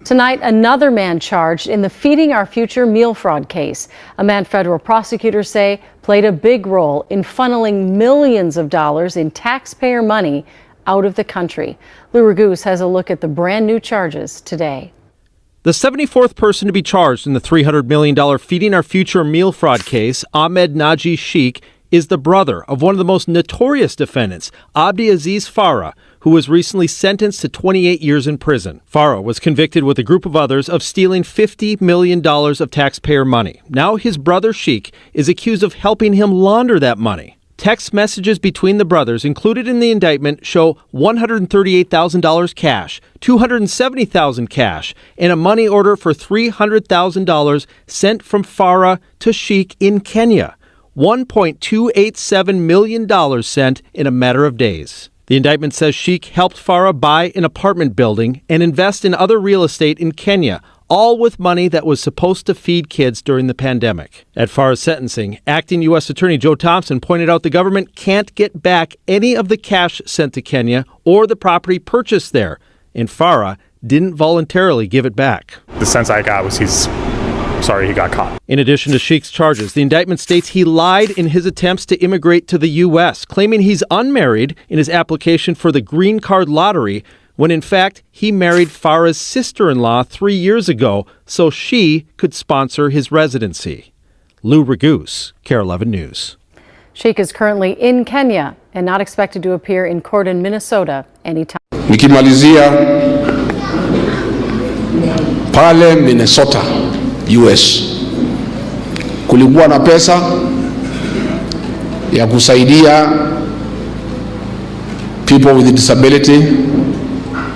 Tonight, another man charged in the Feeding Our Future meal fraud case. A man federal prosecutors say played a big role in funneling millions of dollars in taxpayer money out of the country. Lou Ragoose has a look at the brand new charges today. The 74th person to be charged in the $300 million Feeding Our Future meal fraud case, Ahmed Naji Sheikh, is the brother of one of the most notorious defendants, Abdiaziz Farah, who was recently sentenced to 28 years in prison. Farah was convicted with a group of others of stealing $50 million of taxpayer money. Now his brother Sheikh is accused of helping him launder that money. Text messages between the brothers included in the indictment show $138,000 cash, $270,000 cash, and a money order for $300,000 sent from Farah to Sheikh in Kenya. $1.287 million sent in a matter of days. The indictment says Sheikh helped Farah buy an apartment building and invest in other real estate in Kenya, all with money that was supposed to feed kids during the pandemic. At Farah's sentencing, acting U.S. Attorney Joe Thompson pointed out the government can't get back any of the cash sent to Kenya or the property purchased there, and Farah didn't voluntarily give it back. The sense I got was he got caught. In addition to Sheikh's charges, the indictment states he lied in his attempts to immigrate to the U.S., claiming he's unmarried in his application for the green card lottery, when in fact he married Farah's sister-in-law 3 years ago so she could sponsor his residency. Lou Ragoose, KARE 11 News. Sheikh is currently in Kenya and not expected to appear in court in Minnesota anytime. Nikimalizia pale Minnesota, US, kulikuwa na pesa ya kusaidia people with disability,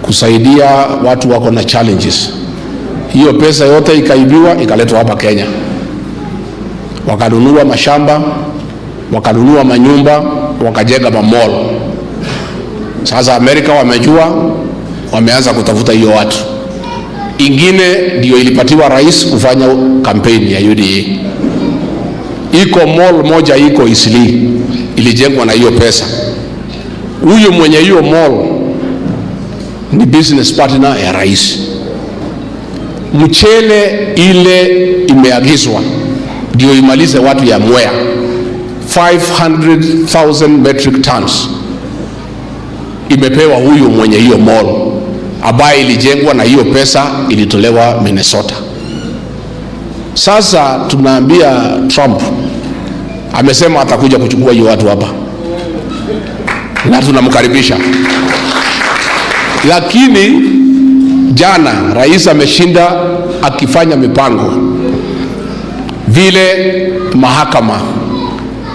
kusaidia watu wako na challenges. Hiyo pesa yote ikaibiwa ikaletwa hapa Kenya. Wakanunua mashamba, wakanunua manyumba, wakajenga mall. Sasa Amerika wamejua, wameanza kutafuta hiyo watu. Ingine ndio ilipatiwa rais kufanya kampeni ya UDA. Iko mall moja iko Isili, ilijengwa na hiyo pesa. Huyo mwenye hiyo mall ni business partner ya rais. Mchele ile imeagizwa ndio imalize watu ya Mwea, 500,000 metric tons imepewa huyo mwenye hiyo mall ambaye ilijengwa na hiyo pesa ilitolewa Minnesota. Sasa tunaambia Trump amesema atakuja kuchukua hiyo watu hapa na tunamkaribisha, lakini jana rais ameshinda akifanya mipango vile mahakama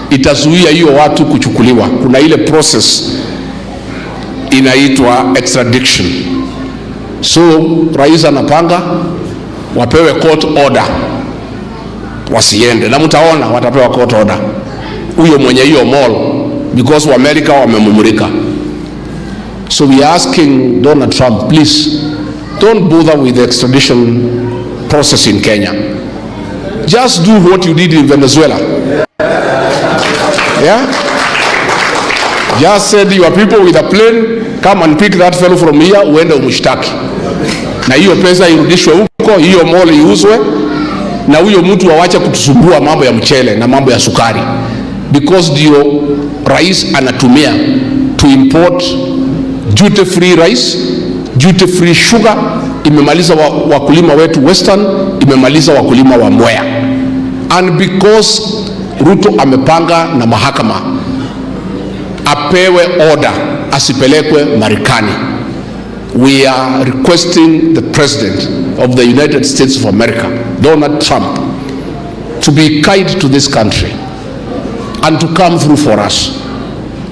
itazuia hiyo watu kuchukuliwa. Kuna ile process inaitwa extradition. So rais anapanga wapewe court order wasiende, na mtaona watapewa court order huyo mwenye hiyo mall, because wa America wamemumurika. So we are asking Donald Trump, please don't bother with the extradition process in Kenya. Just do what you did in Venezuela. Yeah? Just send your people with a plane, come and pick that fellow from here, uende umshtaki. Na hiyo pesa irudishwe huko, hiyo mall iuzwe, na huyo mtu awache kutusumbua mambo ya mchele na mambo ya sukari. Because ndio rais anatumia to import duty free rice, duty free sugar, imemaliza wakulima wetu Western, imemaliza wakulima wa Mwea. And because Ruto amepanga na mahakama apewe order asipelekwe Marekani, we are requesting the President of the United States of America, Donald Trump, to be kind to this country and to come through for us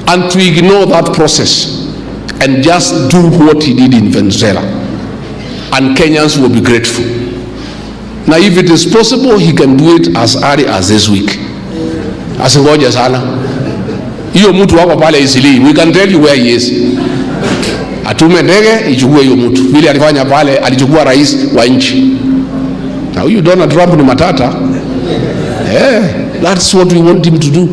and to ignore that process and just do what he did in Venezuela, and Kenyans will be grateful. Now if it is possible, he can do it as early as this week. Asingoje sana. Hiyo mtu hapa pale Isili, we can tell you where he is. Atume ndege ichukue hiyo mtu. Vile alifanya pale, alichukua rais wa nchi. Na huyu Donald Trump ni matata. That's what we want him to do.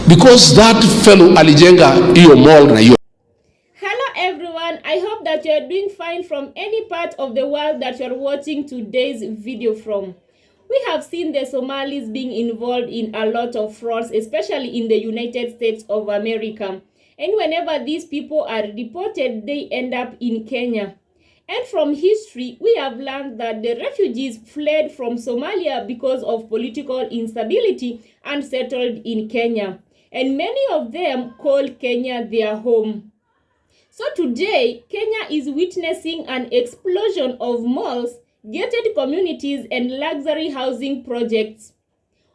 Because that fellow alijenga hiyo mall na hiyo. Hello everyone I hope that you are doing fine from any part of the world that you are watching today's video from. We have seen the Somalis being involved in a lot of frauds, especially in the United States of America. And whenever these people are deported, they end up in Kenya. And from history, we have learned that the refugees fled from Somalia because of political instability and settled in Kenya. And many of them call Kenya their home. So today, Kenya is witnessing an explosion of malls, gated communities, and luxury housing projects.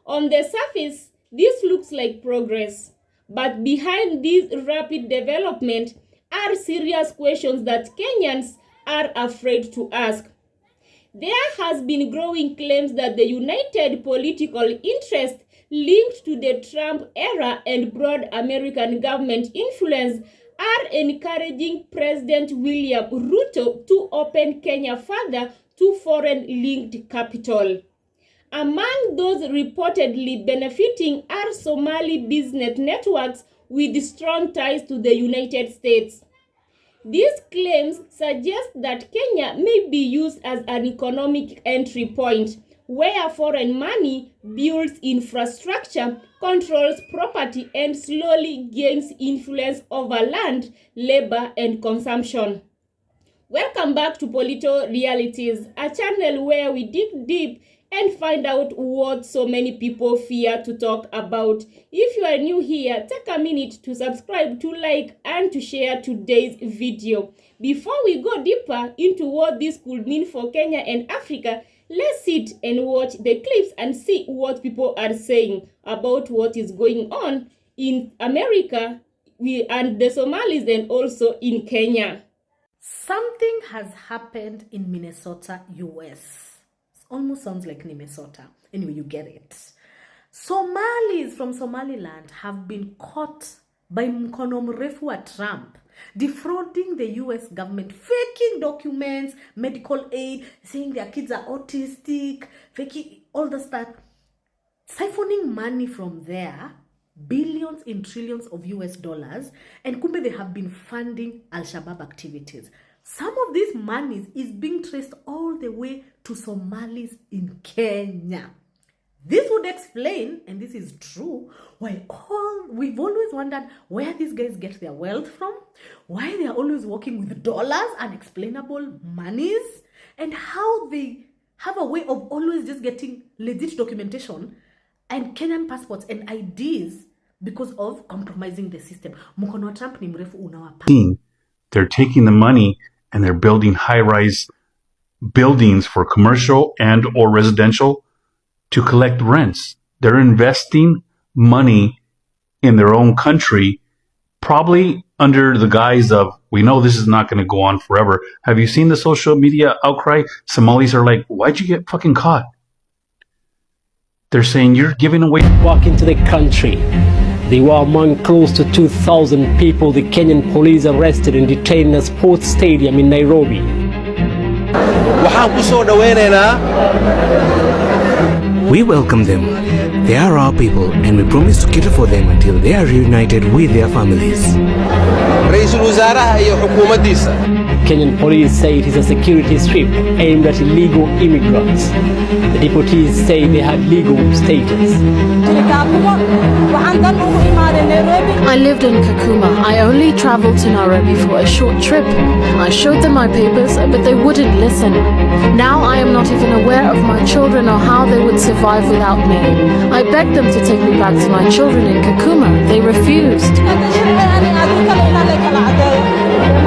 On the surface, this looks like progress. But behind this rapid development are serious questions that Kenyans are afraid to ask. There has been growing claims that the united political interest linked to the Trump era and broad American government influence are encouraging President William Ruto to open Kenya further to foreign-linked capital. Among those reportedly benefiting are Somali business networks with strong ties to the United States. These claims suggest that Kenya may be used as an economic entry point, where foreign money builds infrastructure, controls property, and slowly gains influence over land, labor, and consumption. Welcome back to Polito Realities, a channel where we dig deep and find out what so many people fear to talk about. If you are new here, take a minute to subscribe, to like, and to share today's video. Before we go deeper into what this could mean for Kenya and Africa, let's sit and watch the clips and see what people are saying about what is going on in America and the Somalis and also in Kenya. Something has happened in Minnesota, US. Almost sounds like Minnesota. Anyway, you get it. Somalis from Somaliland have been caught by mkono mrefu wa Trump, defrauding the US government, faking documents, medical aid, saying their kids are autistic, faking all the stuff, siphoning money from there, billions in trillions of US dollars, and kumbe they have been funding Al-Shabaab activities. Some of these monies is being traced all the way to Somalis in Kenya. This would explain, and this is true, why we've always wondered where these guys get their wealth from, why they are always working with dollars, unexplainable monies, and how they have a way of always just getting legit documentation and Kenyan passports and IDs because of compromising the system. Mkono wa Trump ni mrefu unawapa. They're taking the money and they're building high-rise buildings for commercial and or residential to collect rents. They're investing money in their own country, probably under the guise of, we know this is not going to go on forever. Have you seen the social media outcry? Somalis are like, why'd you get fucking caught? They're saying you're giving away. Walk into the country. They were among close to 2,000 people the Kenyan police arrested and detained in a sports stadium in Nairobi. We welcome them. They are our people and we promise to cater for them until they are reunited with their families. Kenyan police say it is a security sweep aimed at illegal immigrants. The deportees say they had legal status. I lived in Kakuma. I only traveled to Nairobi for a short trip. I showed them my papers, but they wouldn't listen. Now I am not even aware of my children or how they would survive without me. I begged them to take me back to my children in Kakuma. They refused.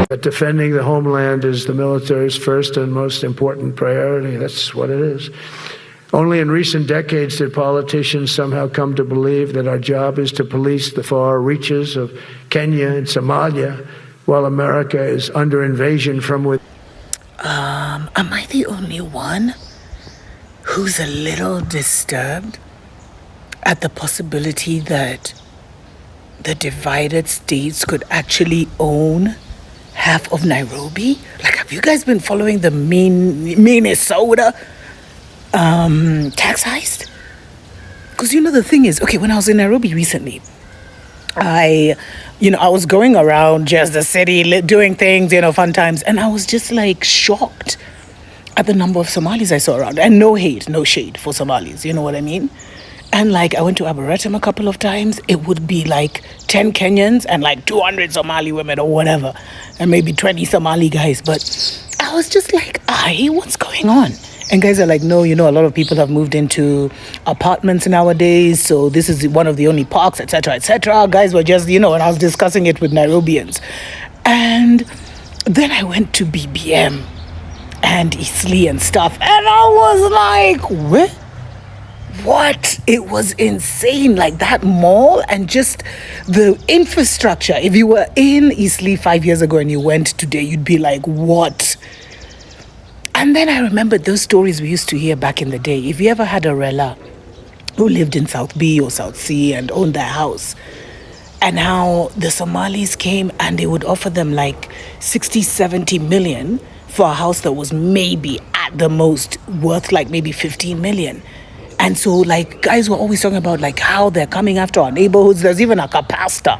But defending the homeland is the military's first and most important priority. That's what it is. Only in recent decades did politicians somehow come to believe that our job is to police the far reaches of Kenya and Somalia, while America is under invasion from within. Am I the only one who's a little disturbed at the possibility that the divided states could actually own half of Nairobi? Like, have you guys been following the Minnesota tax heist? Because the thing is, okay, when I was in Nairobi recently, I I was going around just the city doing things, fun times. And I was just like shocked at the number of Somalis I saw around. And no hate, no shade for Somalis, you know what I mean? And like I went to Arboretum a couple of times. It would be like 10 Kenyans and like 200 Somali women or whatever. And maybe 20 Somali guys. But I was just like, what's going on? And guys are like, no, a lot of people have moved into apartments nowadays. So this is one of the only parks, etc., etc. Guys were just, and I was discussing it with Nairobians. And then I went to BBM and Eastleigh and stuff. And I was like, what? It was insane. Like that mall and just the infrastructure. If you were in Eastleigh 5 years ago and you went today, you'd be like, what? And then I remembered those stories we used to hear back in the day. If you ever had a rela who lived in South B or South C and owned their house, and how the Somalis came and they would offer them like 60, 70 million for a house that was maybe at the most worth like maybe 15 million. And so like guys were always talking about like how they're coming after our neighborhoods. There's even a pastor,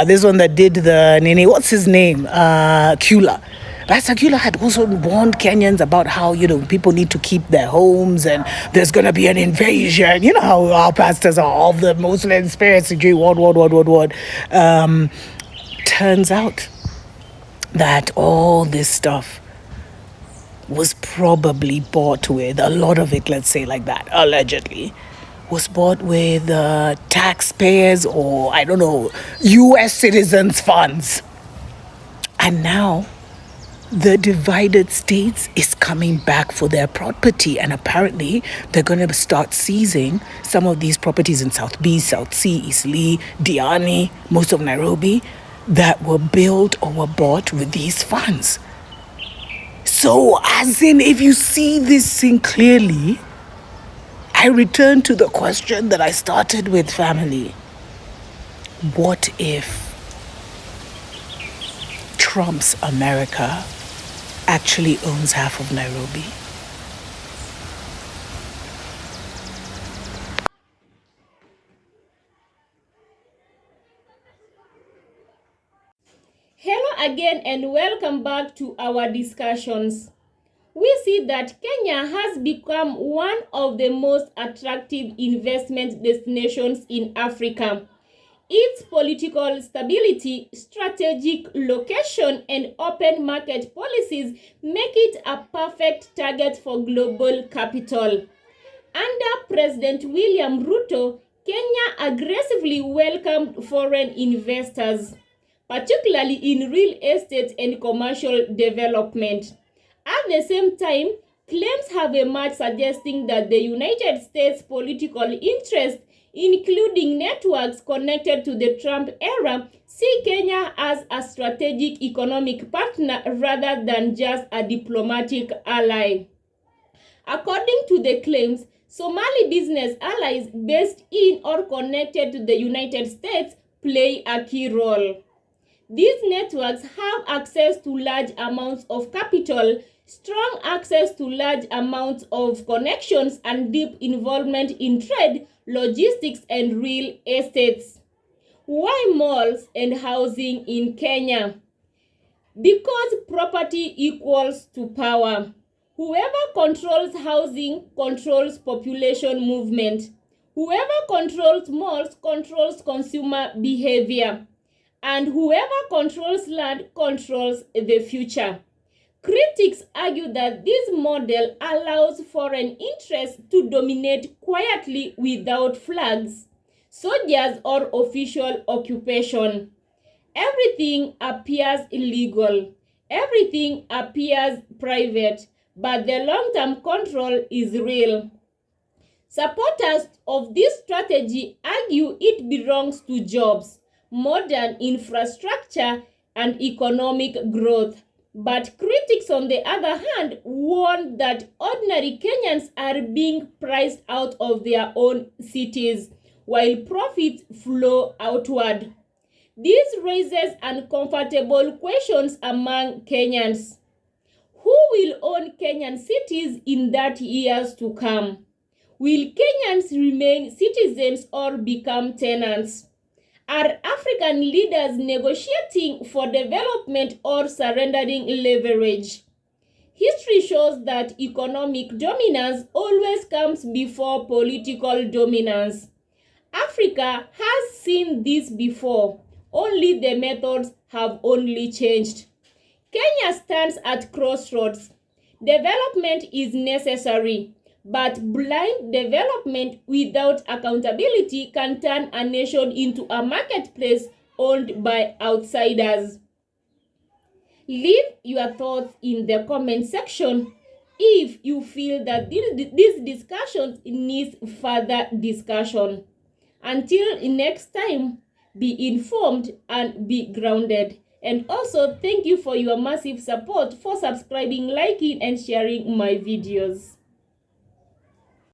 this one that did the Nene, what's his name? Kula. Pastor Kula had also warned Kenyans about how, people need to keep their homes and there's going to be an invasion. You know how our pastors are, all the Muslim spirits, what. Turns out that all this stuff was probably bought with, a lot of it, let's say like that, allegedly, was bought with taxpayers or, I don't know, U.S. citizens' funds. And now the divided states is coming back for their property, and apparently they're going to start seizing some of these properties in South B, South C, Eastleigh, Diani, most of Nairobi, that were built or were bought with these funds. So, as in, if you see this thing clearly, I return to the question that I started with, family. What if Trump's America actually owns half of Nairobi? Hello again and welcome back to our discussions. We see that Kenya has become one of the most attractive investment destinations in Africa. Its political stability, strategic location, and open market policies make it a perfect target for global capital. Under President William Ruto, Kenya aggressively welcomed foreign investors, particularly in real estate and commercial development. At the same time, claims have emerged suggesting that the United States' political interest, including networks connected to the Trump era, see Kenya as a strategic economic partner rather than just a diplomatic ally. According to the claims, Somali business allies based in or connected to the United States play a key role. These networks have access to large amounts of capital, strong access to large amounts of connections, and deep involvement in trade, logistics, and real estates. Why malls and housing in Kenya? Because property equals to power. Whoever controls housing controls population movement. Whoever controls malls controls consumer behavior. And whoever controls land controls the future. Critics argue that this model allows foreign interests to dominate quietly without flags, soldiers, or official occupation. Everything appears illegal. Everything appears private, but the long-term control is real. Supporters of this strategy argue it belongs to jobs, modern infrastructure, and economic growth. But critics, on the other hand, warn that ordinary Kenyans are being priced out of their own cities, while profits flow outward. This raises uncomfortable questions among Kenyans. Who will own Kenyan cities in 30 years to come? Will Kenyans remain citizens or become tenants? Are African leaders negotiating for development or surrendering leverage? History shows that economic dominance always comes before political dominance. Africa has seen this before, only the methods have only changed. Kenya stands at crossroads. Development is necessary, but blind development without accountability can turn a nation into a marketplace owned by outsiders. Leave your thoughts in the comment section if you feel that this discussion needs further discussion. Until next time, be informed and be grounded. And also, thank you for your massive support for subscribing, liking, and sharing my videos.